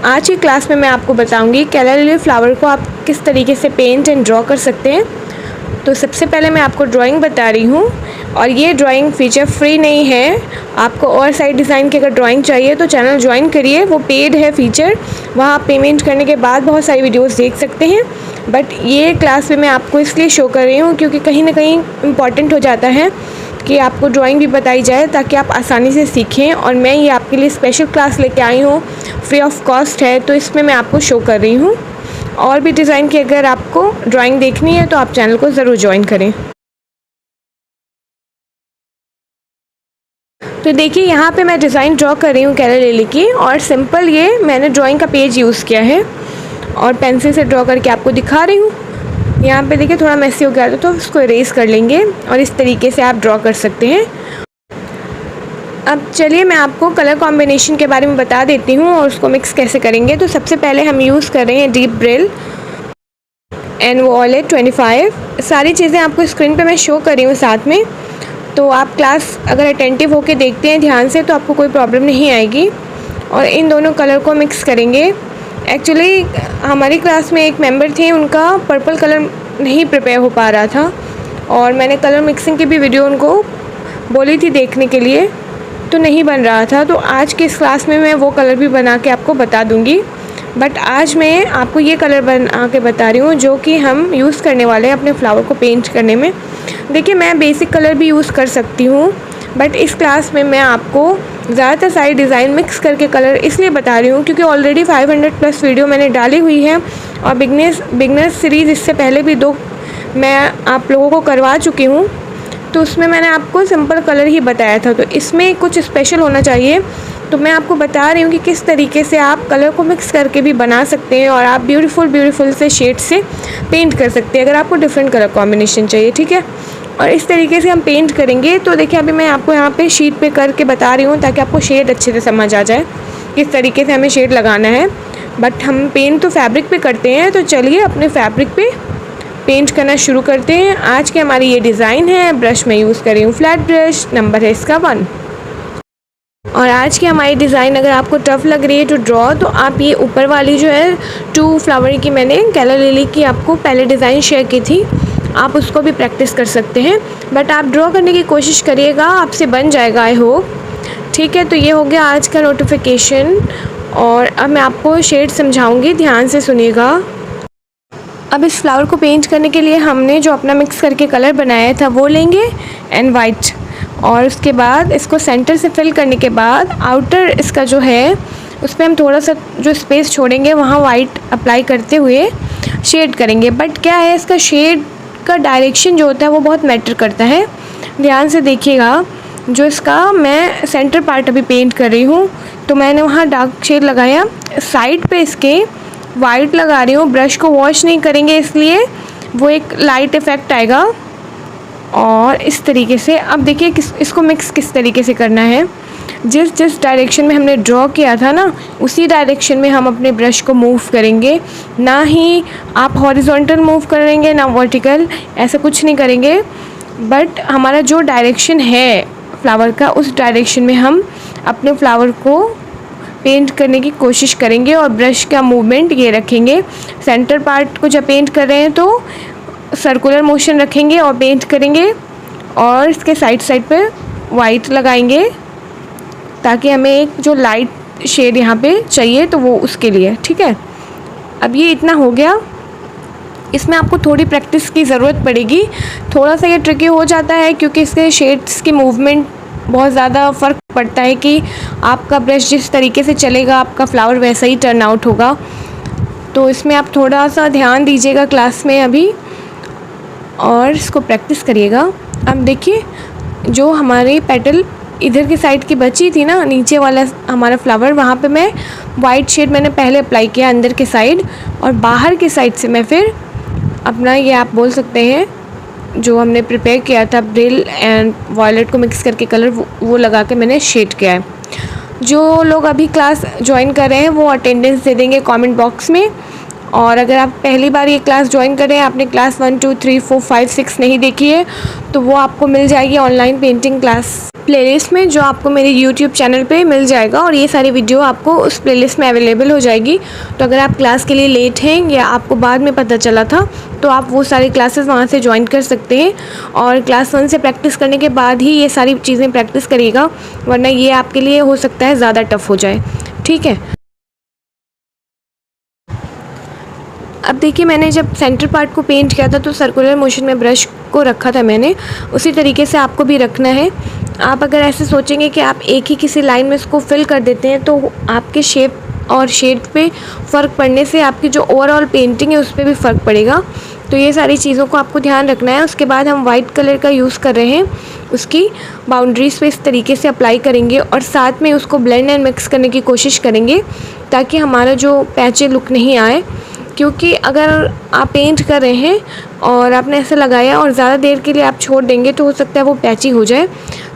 आज की क्लास में मैं आपको बताऊंगी कैला लिली फ्लावर को आप किस तरीके से पेंट एंड ड्रॉ कर सकते हैं। तो सबसे पहले मैं आपको ड्राइंग बता रही हूँ और ये ड्राइंग फीचर फ्री नहीं है। आपको और साइड डिज़ाइन की अगर ड्राइंग चाहिए तो चैनल ज्वाइन करिए, वो पेड है फीचर। वहाँ आप पेमेंट करने के बाद बहुत सारी वीडियोस देख सकते हैं। बट ये क्लास में मैं आपको इसलिए शो कर रही हूँ क्योंकि कहीं ना कहीं इम्पॉर्टेंट हो जाता है कि आपको ड्राइंग भी बताई जाए ताकि आप आसानी से सीखें। और मैं ये आपके लिए स्पेशल क्लास लेके आई हूँ, फ्री ऑफ कॉस्ट है, तो इसमें मैं आपको शो कर रही हूँ। और भी डिज़ाइन की अगर आपको ड्राइंग देखनी है तो आप चैनल को ज़रूर ज्वाइन करें। तो देखिए यहाँ पे मैं डिज़ाइन ड्रॉ कर रही हूँ कैला लिली की, और सिंपल ये मैंने ड्राइंग का पेज यूज़ किया है और पेंसिल से ड्रॉ करके आपको दिखा रही हूँ। यहाँ पे देखिए थोड़ा मेसी हो गया था तो उसको इरेज कर लेंगे और इस तरीके से आप ड्रॉ कर सकते हैं। अब चलिए मैं आपको कलर कॉम्बिनेशन के बारे में बता देती हूँ और उसको मिक्स कैसे करेंगे। तो सबसे पहले हम यूज़ कर रहे हैं डीप ब्रिल एंड वॉलेट 25। सारी चीज़ें आपको स्क्रीन पे मैं शो कर रही हूँ साथ में, तो आप क्लास अगर अटेंटिव होके देखते हैं ध्यान से तो आपको कोई प्रॉब्लम नहीं आएगी। और इन दोनों कलर को मिक्स करेंगे। एक्चुअली हमारी क्लास में एक मेंबर थे, उनका पर्पल कलर नहीं प्रिपेयर हो पा रहा था और मैंने कलर मिक्सिंग की भी वीडियो उनको बोली थी देखने के लिए, तो नहीं बन रहा था। तो आज के इस क्लास में मैं वो कलर भी बना के आपको बता दूंगी। बट आज मैं आपको ये कलर बना के बता रही हूँ जो कि हम यूज़ करने वाले हैं अपने फ्लावर को पेंट करने में। देखिए मैं बेसिक कलर भी यूज़ कर सकती हूँ, बट इस क्लास में मैं आपको ज़्यादातर सारी डिज़ाइन मिक्स करके कलर इसलिए बता रही हूँ क्योंकि ऑलरेडी 500+ वीडियो मैंने डाली हुई है और बिगनर्स सीरीज़ इससे पहले भी 2 मैं आप लोगों को करवा चुकी हूँ। तो उसमें मैंने आपको सिंपल कलर ही बताया था, तो इसमें कुछ स्पेशल होना चाहिए। तो मैं आपको बता रही हूँ कि किस तरीके से आप कलर को मिक्स करके भी बना सकते हैं और आप ब्यूटीफुल से शेड से पेंट कर सकते हैं अगर आपको डिफरेंट कलर कॉम्बिनेशन चाहिए, ठीक है। और इस तरीके से हम पेंट करेंगे। तो देखिए अभी मैं आपको यहाँ पे शीट पे करके बता रही हूँ ताकि आपको शेड अच्छे से समझ आ जाए किस तरीके से हमें शेड लगाना है। बट हम पेंट तो फैब्रिक पे करते हैं, तो चलिए अपने फैब्रिक पे पेंट करना शुरू करते हैं। आज की हमारी ये डिज़ाइन है, ब्रश मैं यूज़ कर रही हूँ फ्लैट ब्रश, नंबर है इसका 1। और आज की हमारी डिज़ाइन अगर आपको टफ लग रही है टू ड्रॉ तो आप ये ऊपर वाली जो है 2 फ्लावर की मैंने कैला लिली की आपको पहले डिज़ाइन शेयर की थी, आप उसको भी प्रैक्टिस कर सकते हैं। बट आप ड्रॉ करने की कोशिश करिएगा, आपसे बन जाएगा आई होप, ठीक है। तो ये हो गया आज का नोटिफिकेशन और अब मैं आपको शेड समझाऊँगी, ध्यान से सुनिएगा। अब इस फ्लावर को पेंट करने के लिए हमने जो अपना मिक्स करके कलर बनाया था वो लेंगे एंड वाइट, और उसके बाद इसको सेंटर से फिल करने के बाद आउटर इसका जो है उस पर हम थोड़ा सा जो स्पेस छोड़ेंगे वहाँ वाइट अप्लाई करते हुए शेड करेंगे। बट क्या है, इसका शेड का डायरेक्शन जो होता है वो बहुत मैटर करता है, ध्यान से देखिएगा। जो इसका मैं सेंटर पार्ट अभी पेंट कर रही हूँ तो मैंने वहाँ डार्क शेड लगाया, साइड पे इसके वाइट लगा रही हूँ। ब्रश को वॉश नहीं करेंगे इसलिए वो एक लाइट इफ़ेक्ट आएगा। और इस तरीके से अब देखिए इसको मिक्स किस तरीके से करना है। जिस डायरेक्शन में हमने ड्रॉ किया था ना उसी डायरेक्शन में हम अपने ब्रश को मूव करेंगे, ना ही आप हॉरिजॉन्टल मूव करेंगे ना वर्टिकल, ऐसा कुछ नहीं करेंगे। बट हमारा जो डायरेक्शन है फ्लावर का उस डायरेक्शन में हम अपने फ्लावर को पेंट करने की कोशिश करेंगे और ब्रश का मूवमेंट ये रखेंगे। सेंटर पार्ट को जब पेंट कर रहे हैं तो सर्कुलर मोशन रखेंगे और पेंट करेंगे, और इसके साइड पे वाइट लगाएंगे ताकि हमें एक जो लाइट शेड यहाँ पे चाहिए तो वो उसके लिए, ठीक है। अब ये इतना हो गया, इसमें आपको थोड़ी प्रैक्टिस की ज़रूरत पड़ेगी। थोड़ा सा ये ट्रिकी हो जाता है क्योंकि इसके शेड्स की मूवमेंट बहुत ज़्यादा फ़र्क पड़ता है कि आपका ब्रश जिस तरीके से चलेगा आपका फ्लावर वैसा ही टर्न आउट होगा। तो इसमें आप थोड़ा सा ध्यान दीजिएगा क्लास में अभी और इसको प्रैक्टिस करिएगा। अब देखिए जो हमारी पेटल इधर की साइड की बची थी ना, नीचे वाला हमारा फ्लावर, वहाँ पे मैं वाइट शेड मैंने पहले अप्लाई किया अंदर के साइड, और बाहर की साइड से मैं फिर अपना ये आप बोल सकते हैं जो हमने प्रिपेयर किया था ब्रिल एंड वॉयलेट को मिक्स करके कलर वो लगा के मैंने शेड किया है। जो लोग अभी क्लास ज्वाइन कर रहे हैं वो अटेंडेंस दे देंगे कमेंट बॉक्स में, और अगर आप पहली बार ये क्लास ज्वाइन कर रहे हैं, आपने क्लास 1 2 3 4 5 6 नहीं देखी है तो वो आपको मिल जाएगी ऑनलाइन पेंटिंग क्लास प्लेलिस्ट में, जो आपको मेरे यूट्यूब चैनल पे मिल जाएगा, और ये सारी वीडियो आपको उस प्लेलिस्ट में अवेलेबल हो जाएगी। तो अगर आप क्लास के लिए लेट हैं या आपको बाद में पता चला था, तो आप वो सारी क्लासेस वहाँ से ज्वाइन कर सकते हैं। और क्लास 1 से प्रैक्टिस करने के बाद ही ये सारी चीज़ें प्रैक्टिस करिएगा, वरना ये आपके लिए हो सकता है ज़्यादा टफ हो जाए। ठीक है। अब देखिए, मैंने जब सेंटर पार्ट को पेंट किया था तो सर्कुलर मोशन में ब्रश को रखा था मैंने, उसी तरीके से आपको भी रखना है। आप अगर ऐसे सोचेंगे कि आप एक ही किसी लाइन में इसको फिल कर देते हैं, तो आपके शेप और शेड पे फ़र्क पड़ने से आपकी जो ओवरऑल पेंटिंग है उस पर भी फ़र्क पड़ेगा। तो ये सारी चीज़ों को आपको ध्यान रखना है। उसके बाद हम वाइट कलर का यूज़ कर रहे हैं, उसकी बाउंड्रीज़ पे इस तरीके से अप्लाई करेंगे और साथ में उसको ब्लेंड एंड मिक्स करने की कोशिश करेंगे, ताकि हमारा जो पैचे लुक नहीं आए। क्योंकि अगर आप पेंट कर रहे हैं और आपने ऐसे लगाया और ज़्यादा देर के लिए आप छोड़ देंगे, तो हो सकता है वो पैची हो जाए।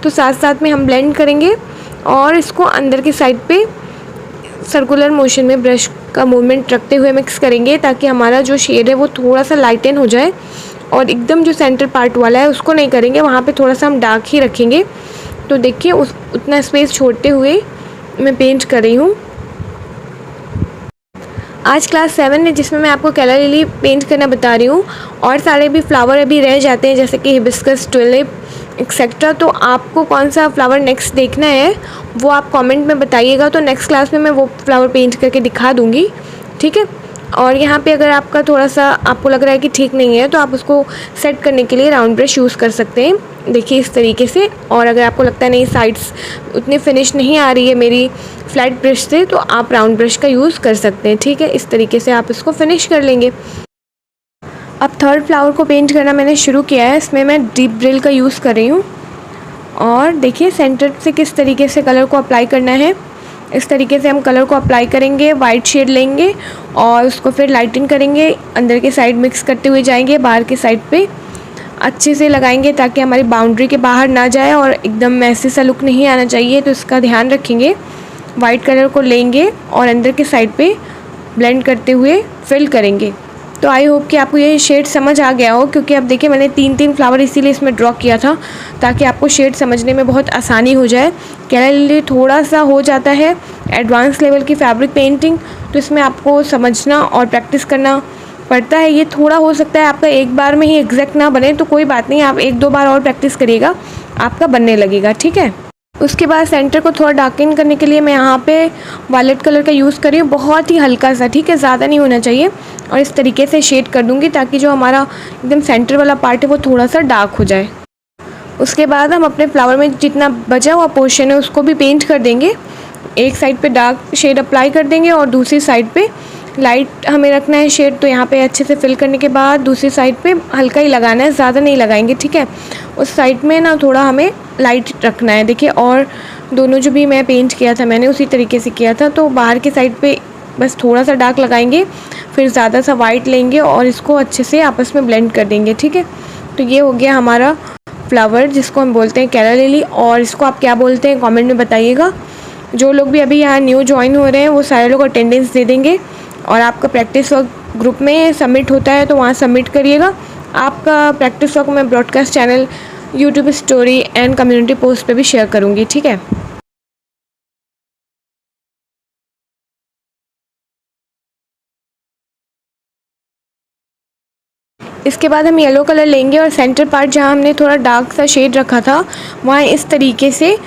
तो साथ साथ में हम ब्लेंड करेंगे और इसको अंदर की साइड पे सर्कुलर मोशन में ब्रश का मूवमेंट रखते हुए मिक्स करेंगे, ताकि हमारा जो शेड है वो थोड़ा सा लाइटन हो जाए। और एकदम जो सेंटर पार्ट वाला है उसको नहीं करेंगे, वहाँ पे थोड़ा सा हम डार्क ही रखेंगे। तो देखिए, उतना स्पेस छोड़ते हुए मैं पेंट कर रही हूँ। आज क्लास 7 है, जिसमें मैं आपको कैला लिली पेंट करना बता रही हूँ, और सारे भी फ्लावर अभी रह जाते हैं, जैसे कि हिबिस्कस, ट्यूलिप एक्सेट्रा। तो आपको कौन सा फ्लावर नेक्स्ट देखना है वो आप कमेंट में बताइएगा, तो नेक्स्ट क्लास में मैं वो फ्लावर पेंट करके दिखा दूँगी। ठीक है। और यहाँ पे अगर आपका थोड़ा सा आपको लग रहा है कि ठीक नहीं है, तो आप उसको सेट करने के लिए राउंड ब्रश यूज़ कर सकते हैं, देखिए इस तरीके से। और अगर आपको लगता है नहीं, साइड्स उतनी फिनिश नहीं आ रही है मेरी फ्लैट ब्रश से, तो आप राउंड ब्रश का यूज़ कर सकते हैं। ठीक है, इस तरीके से आप इसको फिनिश कर लेंगे। अब थर्ड फ्लावर को पेंट करना मैंने शुरू किया है। इसमें मैं डीप ब्रिल का यूज़ कर रही हूँ, और देखिए सेंटर से किस तरीके से कलर को अप्लाई करना है। इस तरीके से हम कलर को अप्लाई करेंगे, वाइट शेड लेंगे और उसको फिर लाइटन करेंगे, अंदर के साइड मिक्स करते हुए जाएंगे, बाहर के साइड पे अच्छे से लगाएंगे, ताकि हमारी बाउंड्री के बाहर ना जाए और एकदम मैसी सा लुक नहीं आना चाहिए। तो इसका ध्यान रखेंगे। वाइट कलर को लेंगे और अंदर के साइड पे ब्लेंड करते हुए फिल करेंगे। तो आई होप कि आपको ये शेड समझ आ गया हो, क्योंकि अब देखिए मैंने 3 फ्लावर इसीलिए इसमें ड्रॉ किया था, ताकि आपको शेड समझने में बहुत आसानी हो जाए। कैला लिली थोड़ा सा हो जाता है एडवांस लेवल की फैब्रिक पेंटिंग, तो इसमें आपको समझना और प्रैक्टिस करना पड़ता है। ये थोड़ा हो सकता है आपका एक बार में ही एग्जैक्ट ना बने, तो कोई बात नहीं, आप 1-2 बार और प्रैक्टिस करिएगा, आपका बनने लगेगा। ठीक है। उसके बाद सेंटर को थोड़ा डार्कन करने के लिए मैं यहाँ पे वायलेट कलर का यूज़ कर रही हूँ, बहुत ही हल्का सा, ठीक है, ज़्यादा नहीं होना चाहिए। और इस तरीके से शेड कर दूँगी, ताकि जो हमारा एकदम सेंटर वाला पार्ट है वो थोड़ा सा डार्क हो जाए। उसके बाद हम अपने फ्लावर में जितना बचा हुआ पोर्शन है उसको भी पेंट कर देंगे। एक साइड पे डार्क शेड अप्लाई कर देंगे और दूसरी साइड पे लाइट हमें रखना है शेड। तो यहाँ पे अच्छे से फिल करने के बाद दूसरी साइड पे हल्का ही लगाना है, ज़्यादा नहीं लगाएंगे। ठीक है। उस साइड में ना थोड़ा हमें लाइट रखना है। देखिए, और दोनों जो भी मैं पेंट किया था मैंने उसी तरीके से किया था। तो बाहर के साइड पे बस थोड़ा सा डार्क लगाएंगे, फिर ज़्यादा सा वाइट लेंगे और इसको अच्छे से आपस में ब्लेंड कर देंगे। ठीक है। तो ये हो गया हमारा फ्लावर, जिसको हम बोलते हैं कैला लिली। और इसको आप क्या बोलते हैं कमेंट में बताइएगा। जो लोग भी अभी यहाँ न्यू ज्वाइन हो रहे हैं वो सारे लोग अटेंडेंस दे देंगे, और आपका प्रैक्टिस वर्क ग्रुप में सबमिट होता है तो वहाँ सबमिट करिएगा। आपका प्रैक्टिस वर्क मैं broadcast channel, YouTube story and community post पे भी शेयर करूँगी। ठीक है। इसके बाद हम येलो कलर लेंगे और सेंटर पार्ट जहाँ हमने थोड़ा डार्क सा शेड रखा था वहाँ इस तरीके से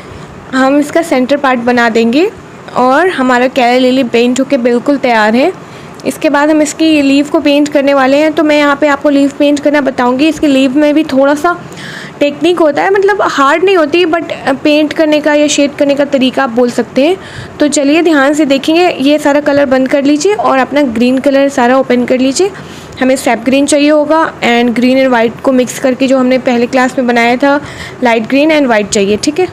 हम इसका सेंटर पार्ट बना देंगे, और हमारा कैला लिली पेंट होके बिल्कुल तैयार है। इसके बाद हम इसकी लीव को पेंट करने वाले हैं। तो मैं यहाँ पे आपको लीव पेंट करना बताऊंगी। इसकी लीव में भी थोड़ा सा टेक्निक होता है, मतलब हार्ड नहीं होती, बट पेंट करने का या शेड करने का तरीका आप बोल सकते हैं। तो चलिए ध्यान से देखेंगे। ये सारा कलर बंद कर लीजिए और अपना ग्रीन कलर सारा ओपन कर लीजिए। हमें सैप ग्रीन चाहिए होगा, एंड ग्रीन एंड वाइट को मिक्स करके जो हमने पहले क्लास में बनाया था लाइट ग्रीन एंड वाइट चाहिए। ठीक है।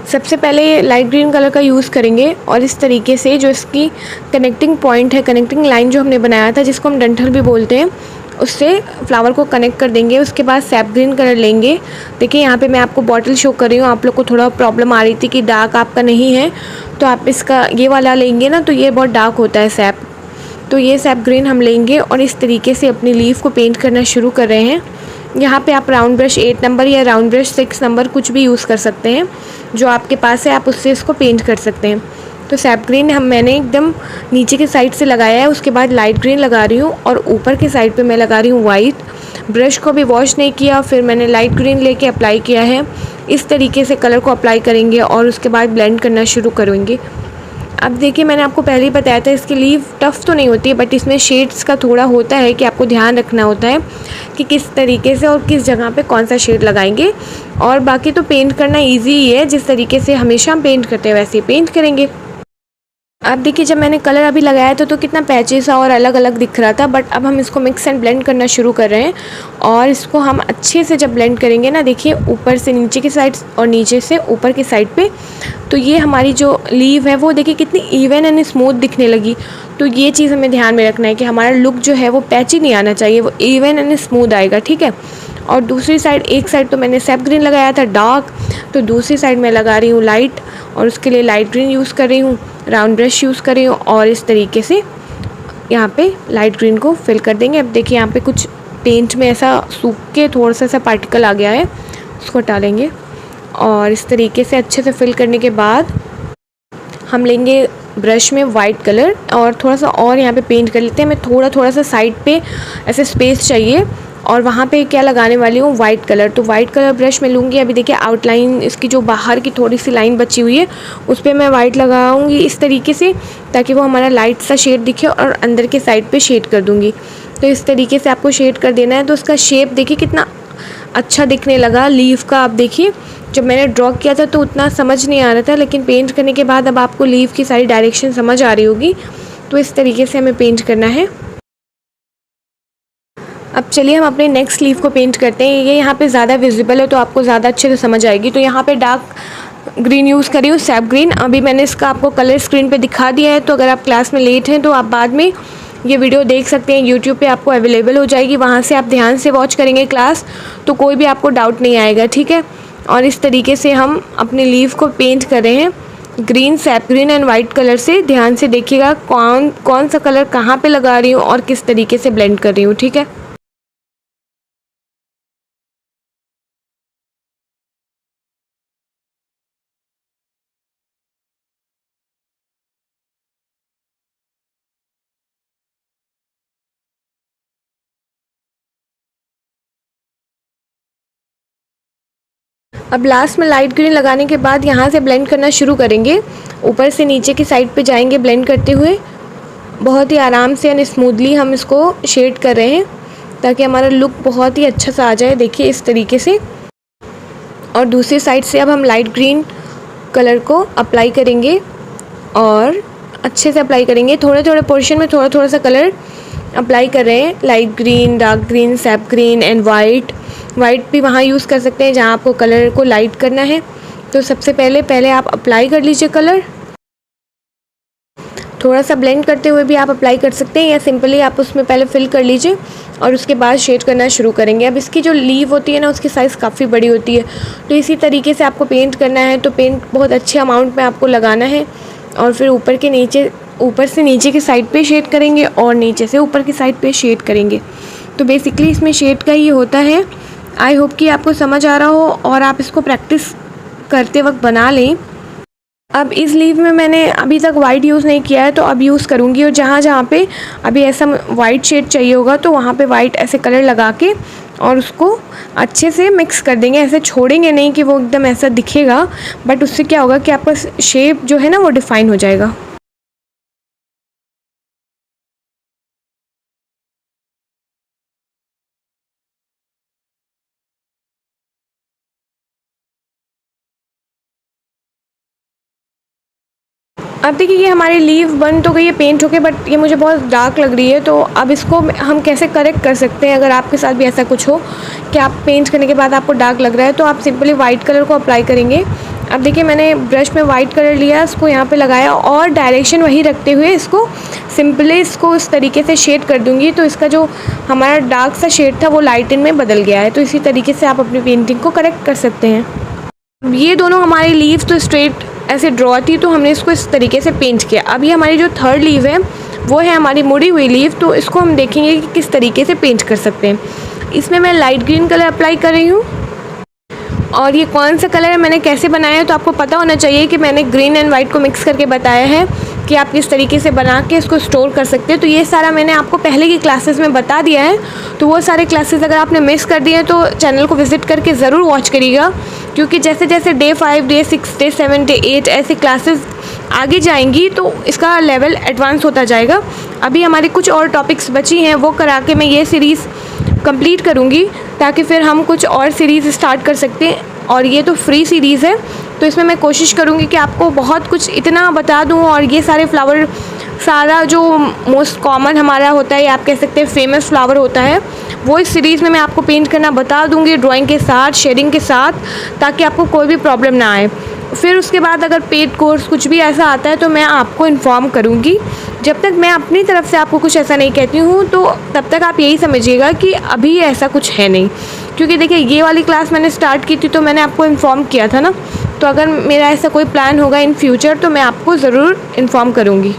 सबसे पहले लाइट ग्रीन कलर का यूज़ करेंगे, और इस तरीके से जो इसकी कनेक्टिंग पॉइंट है, कनेक्टिंग लाइन जो हमने बनाया था जिसको हम डंठल भी बोलते हैं, उससे फ्लावर को कनेक्ट कर देंगे। उसके बाद सैप ग्रीन कलर लेंगे। देखिए यहाँ पे मैं आपको बॉटल शो कर रही हूँ। आप लोग को थोड़ा प्रॉब्लम आ रही थी कि डार्क आपका नहीं है, तो आप इसका ये वाला लेंगे ना, तो ये बहुत डार्क होता है सैप। तो ये सैप ग्रीन हम लेंगे और इस तरीके से अपनी लीफ को पेंट करना शुरू कर रहे हैं। यहाँ पे आप राउंड ब्रश 8 नंबर या राउंड ब्रश 6 नंबर कुछ भी यूज़ कर सकते हैं, जो आपके पास है आप उससे इसको पेंट कर सकते हैं। तो सैप ग्रीन मैंने एकदम नीचे के साइड से लगाया है, उसके बाद लाइट ग्रीन लगा रही हूँ और ऊपर के साइड पे मैं लगा रही हूँ वाइट। ब्रश को भी वॉश नहीं किया, फिर मैंने लाइट ग्रीन लेके अप्लाई किया है। इस तरीके से कलर को अप्लाई करेंगे और उसके बाद ब्लेंड करना शुरू करेंगे। अब देखिए, मैंने आपको पहले ही बताया था इसकी लीफ टफ़ तो नहीं होती है, बट इसमें शेड्स का थोड़ा होता है कि आपको ध्यान रखना होता है कि किस तरीके से और किस जगह पे कौन सा शेड लगाएंगे। और बाकी तो पेंट करना इजी ही है, जिस तरीके से हमेशा हम पेंट करते हैं वैसे ही पेंट करेंगे। अब देखिए, जब मैंने कलर अभी लगाया था तो कितना पैची सा और अलग अलग दिख रहा था, बट अब हम इसको मिक्स एंड ब्लेंड करना शुरू कर रहे हैं। और इसको हम अच्छे से जब ब्लेंड करेंगे ना, देखिए ऊपर से नीचे की साइड और नीचे से ऊपर की साइड पे, तो ये हमारी जो लीव है वो देखिए कितनी इवन एंड स्मूथ दिखने लगी। तो ये चीज़ हमें ध्यान में रखना है कि हमारा लुक जो है वो पैची नहीं आना चाहिए, वो इवन एंड स्मूथ आएगा, ठीक है। और दूसरी साइड, एक साइड तो मैंने सैप ग्रीन लगाया था डार्क, तो दूसरी साइड मैं लगा रही हूँ लाइट, और उसके लिए लाइट ग्रीन यूज़ कर रही हूँ, राउंड ब्रश यूज़ कर रही हूँ और इस तरीके से यहाँ पे लाइट ग्रीन को फिल कर देंगे। अब देखिए, यहाँ पे कुछ पेंट में ऐसा सूख के थोड़ा सा पार्टिकल आ गया है, उसको हटालेंगे और इस तरीके से अच्छे से फिल करने के बाद हम लेंगे ब्रश में वाइट कलर और थोड़ा सा और यहाँ पे पेंट कर लेते हैं। हमें थोड़ा सा साइड पे ऐसे स्पेस चाहिए और वहाँ पे क्या लगाने वाली हूँ, वाइट कलर। तो वाइट कलर ब्रश में लूँगी। अभी देखिए, आउटलाइन इसकी जो बाहर की थोड़ी सी लाइन बची हुई है उस पर मैं वाइट लगाऊँगी इस तरीके से, ताकि वो हमारा लाइट सा शेड दिखे, और अंदर के साइड पे शेड कर दूँगी। तो इस तरीके से आपको शेड कर देना है। तो उसका शेप देखिए कितना अच्छा दिखने लगा लीफ का। आप देखिए, जब मैंने ड्रॉ किया था तो उतना समझ नहीं आ रहा था, लेकिन पेंट करने के बाद अब आपको लीफ की सारी डायरेक्शन समझ आ रही होगी। तो इस तरीके से हमें पेंट करना है। अब चलिए हम अपने नेक्स्ट लीफ को पेंट करते हैं। ये यहाँ पे ज़्यादा विजिबल है तो आपको ज़्यादा अच्छे से समझ आएगी। तो यहाँ पे डार्क ग्रीन यूज़ करी हूँ, सैप ग्रीन। अभी मैंने इसका आपको कलर स्क्रीन पे दिखा दिया है, तो अगर आप क्लास में लेट हैं तो आप बाद में ये वीडियो देख सकते हैं, यूट्यूब पे आपको अवेलेबल हो जाएगी, वहाँ से आप ध्यान से वॉच करेंगे क्लास, तो कोई भी आपको डाउट नहीं आएगा, ठीक है। और इस तरीके से हम अपने लीफ को पेंट कर रहे हैं green, SAP green and white colour से। ध्यान से देखिएगा कौन सा कलर कहाँ पे लगा रही हूँ और किस तरीके से ब्लेंड कर रही हूँ, ठीक है। अब लास्ट में लाइट ग्रीन लगाने के बाद यहाँ से ब्लेंड करना शुरू करेंगे। ऊपर से नीचे की साइड पे जाएंगे ब्लेंड करते हुए। बहुत ही आराम से एंड स्मूथली हम इसको शेड कर रहे हैं, ताकि हमारा लुक बहुत ही अच्छा सा आ जाए। देखिए इस तरीके से। और दूसरी साइड से अब हम लाइट ग्रीन कलर को अप्लाई करेंगे और अच्छे से अप्लाई करेंगे। थोड़े थोड़े पोर्शन में थोड़ा सा कलर अप्लाई कर रहे हैं। Light green, dark green, SAP green and white भी वहाँ यूज़ कर सकते हैं जहाँ आपको कलर को लाइट करना है। तो सबसे पहले आप अप्लाई कर लीजिए कलर। थोड़ा सा ब्लेंड करते हुए भी आप अप्लाई कर सकते हैं, या सिंपली आप उसमें पहले फिल कर लीजिए और उसके बाद शेड करना शुरू करेंगे। अब इसकी जो लीव होती है ना, उसकी साइज़ काफ़ी बड़ी होती है, तो इसी तरीके से आपको पेंट करना है। तो पेंट बहुत अच्छे अमाउंट में आपको लगाना है और फिर ऊपर से नीचे की साइड पे शेड करेंगे और नीचे से ऊपर की साइड पे शेड करेंगे। तो बेसिकली इसमें शेड का ही होता है। आई होप कि आपको समझ आ रहा हो और आप इसको प्रैक्टिस करते वक्त बना लें। अब इस लीव में मैंने अभी तक वाइट यूज़ नहीं किया है, तो अब यूज़ करूँगी। और जहाँ पे अभी ऐसा वाइट शेड चाहिए होगा तो वहाँ पे वाइट ऐसे कलर लगा के और उसको अच्छे से मिक्स कर देंगे। ऐसे छोड़ेंगे नहीं कि वो एकदम ऐसा दिखेगा, बट उससे क्या होगा कि आपका शेप जो है ना वो डिफ़ाइन हो जाएगा। अब देखिए, ये हमारी लीव बन तो गई है पेंट होके, बट ये मुझे बहुत डार्क लग रही है। तो अब इसको हम कैसे करेक्ट कर सकते हैं? अगर आपके साथ भी ऐसा कुछ हो कि आप पेंट करने के बाद आपको डार्क लग रहा है, तो आप सिंपली वाइट कलर को अप्लाई करेंगे। अब देखिए, मैंने ब्रश में वाइट कलर लिया, इसको यहाँ पे लगाया और डायरेक्शन वही रखते हुए इसको सिंपली इस तरीके से शेड कर दूँगी। तो इसका जो हमारा डार्क सा शेड था वो लाइटन में बदल गया है। तो इसी तरीके से आप अपनी पेंटिंग को करेक्ट कर सकते हैं। ये दोनों हमारी लीव तो स्ट्रेट ऐसे ड्रॉ थी, तो हमने इसको इस तरीके से पेंट किया। अब ये हमारी जो थर्ड लीव है वो है हमारी मुड़ी हुई लीफ। तो इसको हम देखेंगे कि किस तरीके से पेंट कर सकते हैं। इसमें मैं लाइट ग्रीन कलर अप्लाई कर रही हूँ। और ये कौन सा कलर है, मैंने कैसे बनाया है, तो आपको पता होना चाहिए कि मैंने ग्रीन एंड वाइट को मिक्स करके बताया है कि आप किस तरीके से बना के इसको स्टोर कर सकते हैं। तो ये सारा मैंने आपको पहले की क्लासेस में बता दिया है। तो वो सारे क्लासेस अगर आपने मिस कर दिए हैं तो चैनल को विज़िट करके ज़रूर वॉच करिएगा, क्योंकि जैसे जैसे डे 5, डे 6, डे 7, डे 8 ऐसे क्लासेस आगे जाएंगी तो इसका लेवल एडवांस होता जाएगा। अभी हमारी कुछ और टॉपिक्स बची हैं, वो करा के मैं ये सीरीज़ कंप्लीट करूँगी, ताकि फिर हम कुछ और सीरीज़ स्टार्ट कर सकते हैं। और ये तो फ्री सीरीज़ है, तो इसमें मैं कोशिश करूँगी कि आपको बहुत कुछ इतना बता दूँ। और ये सारे फ्लावर, सारा जो मोस्ट कॉमन हमारा होता है, या आप कह सकते हैं फेमस फ्लावर होता है, वो इस सीरीज़ में मैं आपको पेंट करना बता दूँगी, ड्राइंग के साथ, शेडिंग के साथ, ताकि आपको कोई भी प्रॉब्लम ना आए। फिर उसके बाद अगर पेड कोर्स कुछ भी ऐसा आता है तो मैं आपको इन्फॉर्म करूँगी। जब तक मैं अपनी तरफ से आपको कुछ ऐसा नहीं कहती हूँ, तो तब तक आप यही समझिएगा कि अभी ऐसा कुछ है नहीं। क्योंकि देखिए, ये वाली क्लास मैंने स्टार्ट की थी तो मैंने आपको इन्फॉर्म किया था ना। तो अगर मेरा ऐसा कोई प्लान होगा इन फ्यूचर तो मैं आपको ज़रूर इन्फॉर्म करूँगी।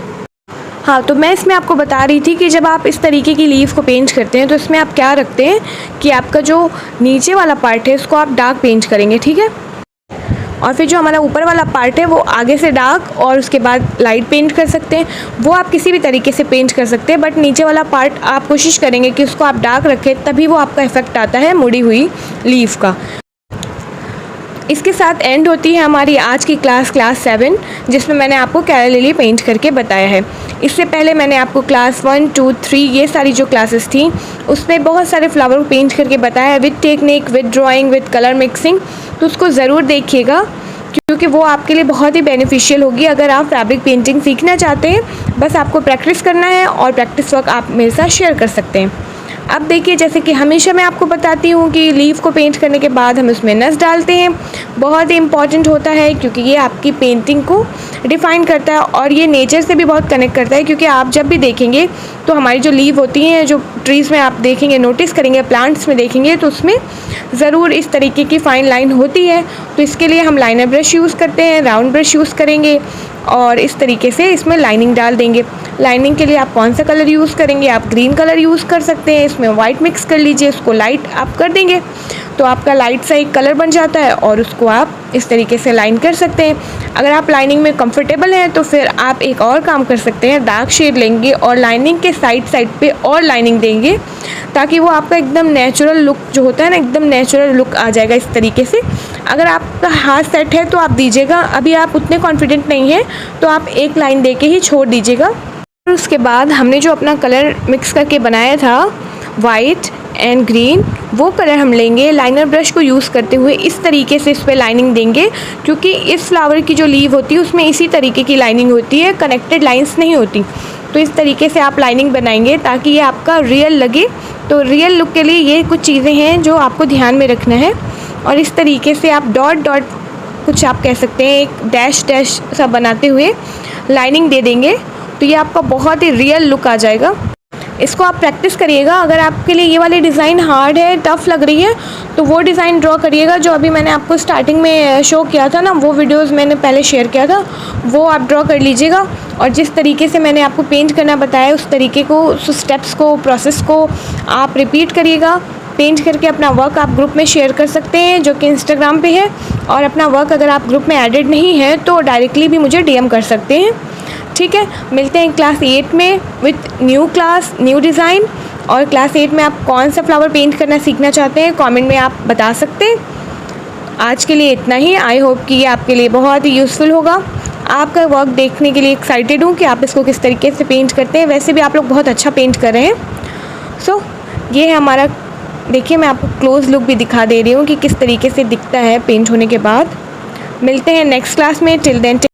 हाँ, तो मैं इसमें आपको बता रही थी कि जब आप इस तरीके की लीफ को पेंट करते हैं तो इसमें आप क्या रखते हैं कि आपका जो नीचे वाला पार्ट है उसको आप डार्क पेंट करेंगे, ठीक है। और फिर जो हमारा ऊपर वाला पार्ट है वो आगे से डार्क और उसके बाद लाइट पेंट कर सकते हैं। वो आप किसी भी तरीके से पेंट कर सकते हैं, बट नीचे वाला पार्ट आप कोशिश करेंगे कि उसको आप डार्क रखें, तभी वो आपका इफेक्ट आता है मुड़ी हुई लीफ का। इसके साथ एंड होती है हमारी आज की क्लास 7, जिसमें मैंने आपको कैरल लिली पेंट करके बताया है। इससे पहले मैंने आपको क्लास 1, 2, 3 ये सारी जो क्लासेस थी उसमें बहुत सारे फ्लावर को पेंट करके बताया है, with technique, with drawing, with colour mixing. तो उसको ज़रूर देखिएगा, क्योंकि वो आपके लिए बहुत ही बेनिफिशियल होगी अगर आप फैब्रिक पेंटिंग सीखना चाहते हैं। बस आपको प्रैक्टिस करना है और प्रैक्टिस वर्क आप मेरे साथ शेयर कर सकते हैं। अब देखिए, जैसे कि हमेशा मैं आपको बताती हूँ कि लीफ को पेंट करने के बाद हम उसमें नस डालते हैं। बहुत ही इम्पॉर्टेंट होता है, क्योंकि ये आपकी पेंटिंग को डिफ़ाइन करता है और ये नेचर से भी बहुत कनेक्ट करता है। क्योंकि आप जब भी देखेंगे तो हमारी जो लीफ होती हैं, जो ट्रीज़ में आप देखेंगे, नोटिस करेंगे, प्लांट्स में देखेंगे, तो उसमें ज़रूर इस तरीके की फ़ाइन लाइन होती है। तो इसके लिए हम लाइनर ब्रश यूज़ करते हैं, राउंड ब्रश यूज़ करेंगे और इस तरीके से इसमें लाइनिंग डाल देंगे। लाइनिंग के लिए आप कौन सा कलर यूज़ करेंगे, आप ग्रीन कलर यूज़ कर सकते हैं, इसमें वाइट मिक्स कर लीजिए, उसको लाइट आप कर देंगे तो आपका लाइट सा एक कलर बन जाता है और उसको आप इस तरीके से लाइन कर सकते हैं। अगर आप लाइनिंग में कंफर्टेबल हैं तो फिर आप एक और काम कर सकते हैं, डार्क शेड लेंगे और लाइनिंग के साइड पे और लाइनिंग देंगे, ताकि वो आपका एकदम नेचुरल लुक जो होता है ना, एकदम नेचुरल लुक आ जाएगा इस तरीके से। अगर आपका हाथ सेट है तो आप दीजिएगा, अभी आप उतने कॉन्फिडेंट नहीं हैं तो आप एक लाइन दे के ही छोड़ दीजिएगा। और उसके बाद हमने जो अपना कलर मिक्स करके बनाया था वाइट एंड ग्रीन, वो कलर हम लेंगे, लाइनर ब्रश को यूज़ करते हुए इस तरीके से इस पर लाइनिंग देंगे। क्योंकि इस फ्लावर की जो लीव होती है उसमें इसी तरीके की लाइनिंग होती है, कनेक्टेड लाइंस नहीं होती। तो इस तरीके से आप लाइनिंग बनाएंगे ताकि ये आपका रियल लगे। तो रियल लुक के लिए ये कुछ चीज़ें हैं जो आपको ध्यान में रखना है। और इस तरीके से आप डॉट डॉट, कुछ आप कह सकते हैं एक डैश डैश सा बनाते हुए लाइनिंग दे देंगे, तो ये आपका बहुत ही रियल लुक आ जाएगा। इसको आप प्रैक्टिस करिएगा। अगर आपके लिए ये वाली डिज़ाइन हार्ड है, टफ़ लग रही है, तो वो डिज़ाइन ड्रॉ करिएगा जो अभी मैंने आपको स्टार्टिंग में शो किया था ना, वो वीडियोस मैंने पहले शेयर किया था, वो आप ड्रॉ कर लीजिएगा। और जिस तरीके से मैंने आपको पेंट करना बताया उस तरीके को, उस स्टेप्स को, प्रोसेस को आप रिपीट करिएगा। पेंट करके अपना वर्क आप ग्रुप में शेयर कर सकते हैं जो कि इंस्टाग्राम पे है। और अपना वर्क अगर आप ग्रुप में एडेड नहीं है तो डायरेक्टली भी मुझे DM कर सकते हैं, ठीक है। मिलते हैं क्लास 8 में with new class, new design. और क्लास 8 में आप कौन सा फ्लावर पेंट करना सीखना चाहते हैं कमेंट में आप बता सकते हैं। आज के लिए इतना ही। आई होप कि ये आपके लिए बहुत ही यूज़फुल होगा। आपका वर्क देखने के लिए एक्साइटेड हूँ कि आप इसको किस तरीके से पेंट करते हैं। वैसे भी आप लोग बहुत अच्छा पेंट कर रहे हैं। सो ये है हमारा, देखिए मैं आपको क्लोज लुक भी दिखा दे रही हूँ कि किस तरीके से दिखता है पेंट होने के बाद। मिलते हैं नेक्स्ट क्लास में। Till then